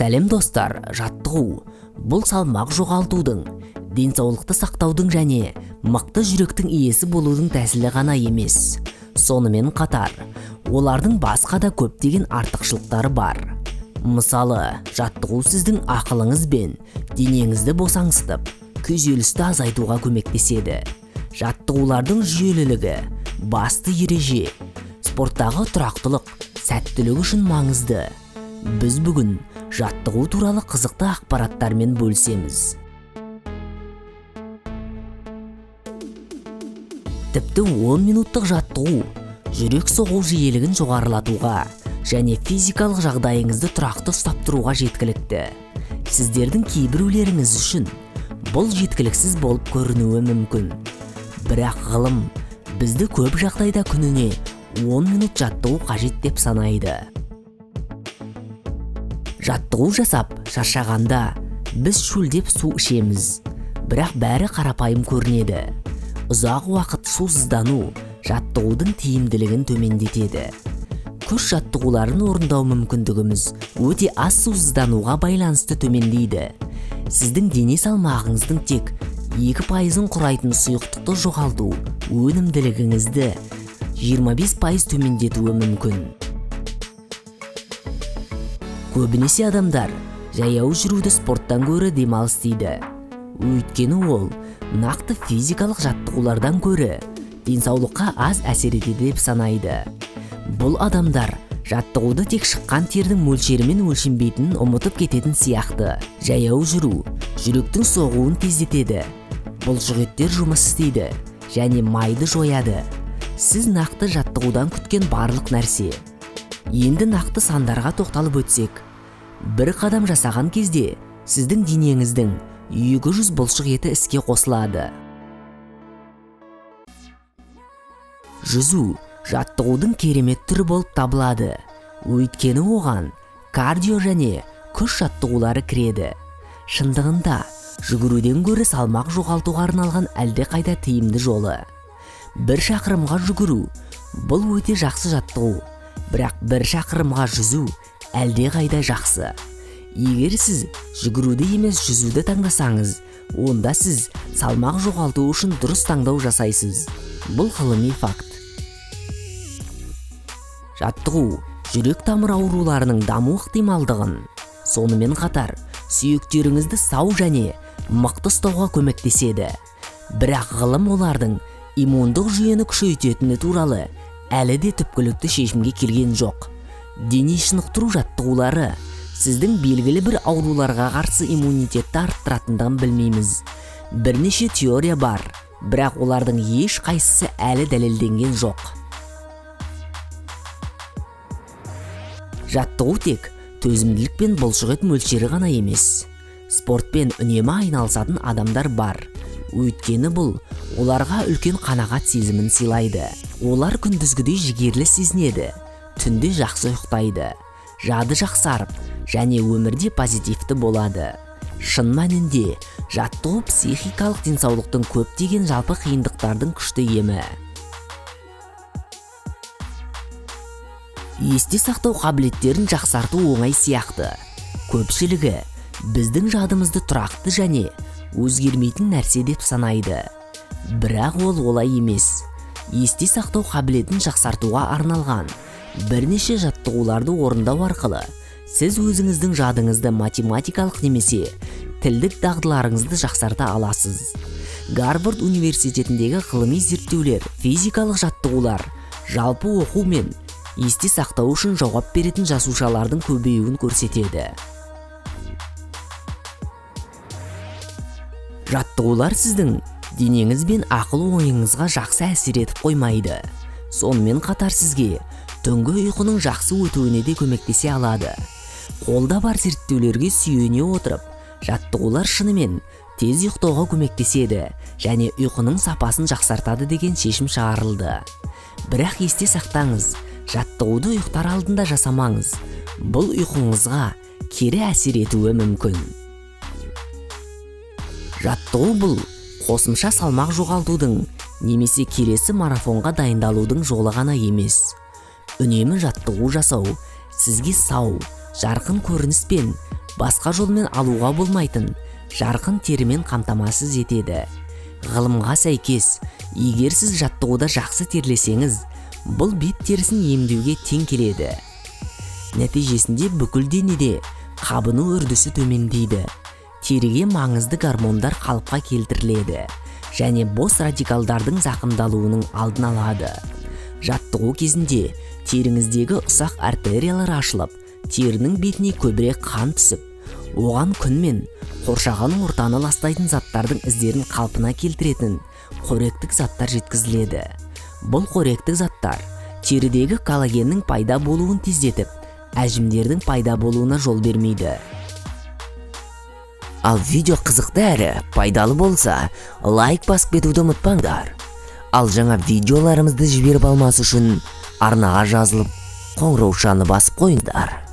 Сәлем достар, жаттығу бұл салмақ жоғалтудың, денсаулықты сақтаудың және мықты жүректің иесі болудың тәсілі ғана емес. Сонымен қатар, олардың басқа да көптеген артықшылықтары бар. Мысалы, жаттығу сіздің ақылыңыз бен денеңізді босаңсытып, күйзелісті азайтуға көмектеседі. Жаттығулардың жүйелілігі басты ереже. Спорттағы тұрақтылық, сәттілік үшін маңызды. Біз бүгін жаттығу туралы қызықты ақпараттармен бөлісеміз. Тіпті 10 минуттық жаттығу жүрек соғу жиілігін жоғарылатуға және физикалық жағдайыңызды тұрақты ұстап тұруға жеткілікті. Сіздердің кейбіреулеріңіз үшін бұл жеткіліксіз болып көрінуі мүмкін. Бірақ ғылым бізді көп жағдайда күніне 10 минут жаттығу қажет деп санайды. Жаттығу жасап шаршағанда біз шөлдеп су ішеміз, бірақ бәрі қарапайым көрінеді. Ұзақ уақыт сусыздану жаттығудың тиімділігін төмендетеді. Күш жаттығуларын орындау мүмкіндігіміз өте аз сусыздануға байланысты төмендейді. Сіздің дене салмағыңыздың тек 2%-ын құрайтын сұйықтықты жоғалту өнімділігіңізді 25% төмендетуі мүмкін. Көбінесе адамдар жаяу жүруді спорттан гөрі демалыс дейді. Өйткені ол нақты физикалық жаттығулардан гөрі денсаулыққа аз әсер етеді деп санайды. Бұл адамдар жаттығуды тек шыққан тердің мөлшерімен өлшенбейтінін ұмытып кететін сияқты. Жаяу жүру жүректің соғуын тездетеді. Бұлшықеттер жұмыс істейді және майды жояды. Сіз нақты жаттығудан күткен барлық нәрсе. Енді нақты сандарға тоқталып өтсек, бір қадам жасаған кезде сіздің денеңіздің 200 бұлшық еті іске қосылады. Жүзу жаттығудың керемет түрі болып табылады. Өйткені оған кардио және күш жаттығулары кіреді. Шындығында жүгіруден гөрі салмақ жоғалтуға арналған әлдеқайда тиімді жолы. 1 шақырымға жүгіру бұл өте жақсы жаттығу, бірақ 1 шақырымға жүзу әлдеқайда жақсы. Егер сіз жүгіруді емес жүзуді таңдасаңыз, онда сіз салмақ жоғалту үшін дұрыс таңдау жасайсыз. Бұл ғылыми факт. Жаттығу жүрек тамыр ауруларының даму ықтималдығын, сонымен қатар сүйектеріңізді сау және мықты ұстауға көмектеседі. Бірақ ғылым олардың иммундық жүйені күшейтетіні туралы әлі де түпкілікті шешімге келген жоқ. Дене шынықтыру жаттығулары сіздің белгілі бір ауруларға қарсы иммунитетті арттыратындығын білмейміз. Бірнеше теория бар, бірақ олардың еш қайсысы әлі дәлелденген жоқ. Жаттығу тек төзімділік пен бұлшық ет мөлшері ғана емес. Спортпен үнемі айналысатын адамдар бар. Өйткені бұл оларға үлкен қанағат сезімін сыйлайды. Олар күндізгідей жігерлі сезінеді, түнде жақсы ұйықтайды, жады жақсарып және өмірде позитивті болады. Шын мәнінде жаттығу психикалық денсаулықтың көптеген жалпы қиындықтардың күшті емі. Есте сақтау қабілеттерін жақсарту оңай сияқты. Көпшілігі біздің жадымызды тұрақты және өзгермейтін нәрсе деп санайды. Бірақ ол олай емес. Есте сақтау қабілетін жақсартуға арналған бірнеше жаттығуларды орындау арқылы сіз өзіңіздің жадыңызды математикалық немесе тілдік дағдыларыңызды жақсарта аласыз. Гарвард университетіндегі ғылыми зерттеулер физикалық жаттығулар жалпы оқу мен есте сақтау үшін жауап беретін жасушалардың көбеюін көрсетеді. Жаттығулар сіздің денеңіз бен ақыл-ойыңызға жақсы әсер етіп қоймайды. Сонымен қатар сізге түнгі ұйқының жақсы өтуіне де көмектесе алады. Қолда бар зерттеулерге сүйене отырып, жаттығулар шынымен тез ұйықтауға көмектеседі және ұйқының сапасын жақсартады деген шешім шығарылды. Бірақ есте сақтаңыз, жаттығуды ұйықтар алдында жасамаңыз. Бұл ұйқыңызға кері әсер етуі мүмкін. Жаттығу бұл қосымша салмақ жоғалтудың немесе келесі марафонға дайындалудың жолы ғана емес. Үнемі жаттығу жасау сізге сау, жарқын көрініс пен басқа жолмен алуға болмайтын жарқын терімен қамтамасыз етеді. Ғылымға сәйкес, егер сіз жаттығуда жақсы терлесеңіз, бұл бет терісін емдеуге тең келеді. Нәтижесінде бүкіл денеде қабыну үрдісі төмендейді. Теріге маңызды гормондар қалыпқа келтіріледі және бос радикалдардың зақымдалуының алдын алады. Жаттығу кезінде теріңіздегі ұсақ артериялар ашылып, терінің бетіне көбірек қан түсіп, оған күн мен қоршаған ортаны ластайтын заттардың іздерін қалпына келтіретін қоректік заттар жеткізіледі. Бұл қоректік заттар терідегі коллагеннің пайда болуын тездетіп, әжімдердің пайда болуына жол бермейді. Ал видео қызықты әрі пайдалы болса, лайк басып кетуді ұмытпаңдар. Ал жаңа видеоларымызды жіберіп алмас үшін арнаға жазылып, қоңыраушаны басып қойыңдар.